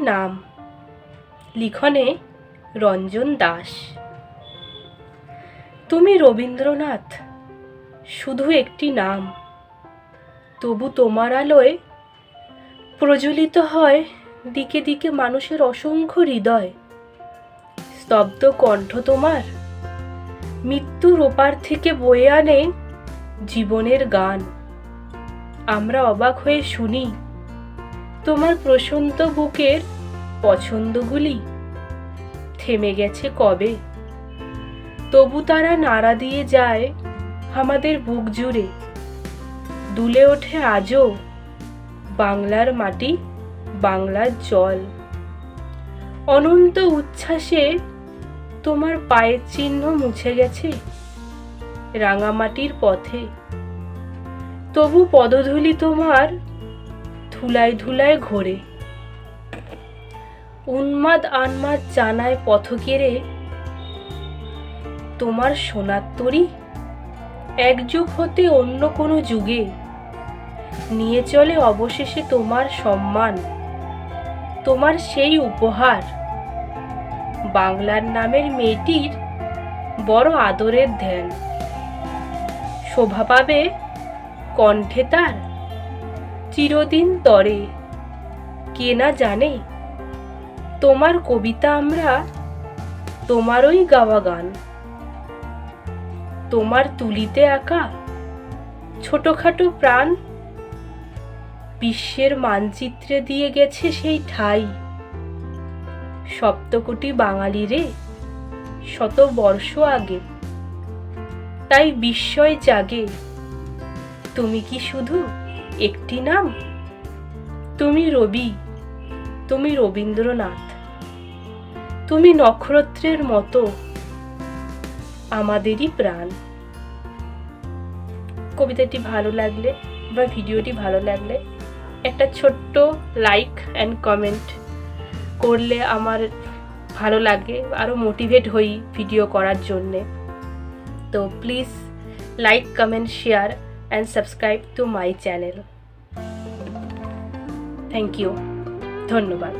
নাম, লিখনে রঞ্জন দাস। তুমি রবীন্দ্রনাথ, শুধু একটি নাম, তবু তোমার আলোয় প্রজ্বলিত হয় দিকে দিকে মানুষের অসংখ্য হৃদয়। স্তব্ধ কণ্ঠ তোমার মৃত্যুর ওপার থেকে বয়ে আনে জীবনের গান। আমরা অবাক হয়ে শুনি তোমার প্রশান্ত বুকের পছন্দগুলি থেমে গেছে কবে, তবু তারা নাড়া দিয়ে যায় আমাদের বুক জুড়ে। দুলে ওঠে আজও বাংলার মাটি, বাংলার জল। অনন্ত উচ্ছ্বাসে তোমার পায়ের চিহ্ন মুছে গেছে রাঙামাটির পথে, তবু পদধূলি তোমার ধুলায় ধুলায় ঘোরে। উন্মাদ আনমাদ জানায় পথ কেড়ে তোমার সোনার তরী এক যুগ হতে অন্য কোনো যুগে নিয়ে চলে অবশেষে তোমার সম্মান, তোমার সেই উপহার। বাংলার নামের মেয়েটির বড় আদরের ধ্যান, শোভা পাবে কণ্ঠে তার চিরদিন তরে। কে না জানে তোমার কবিতা আমরা তোমারই গাওয়া গান। তোমার তুলিতে আঁকা ছোটখাটো প্রাণ বিশ্বের মানচিত্রে দিয়ে গেছে সেই ঠাই। সপ্তকোটি বাঙালিরে শত বর্ষ আগে, তাই বিস্ময় জাগে তুমি কি শুধু একটি নাম? তুমি রবি, তুমি রবীন্দ্রনাথ, তুমি নক্ষত্রের মতো আমাদেরই প্রাণ। কবিতাটি ভালো লাগলে বা ভিডিওটি ভালো লাগলে একটা ছোট্ট লাইক অ্যান্ড কমেন্ট করলে আমার ভালো লাগে, আরও মোটিভেট হই ভিডিও করার জন্যে। তো please like, comment, share and subscribe to my channel. Thank you, ধন্যবাদ।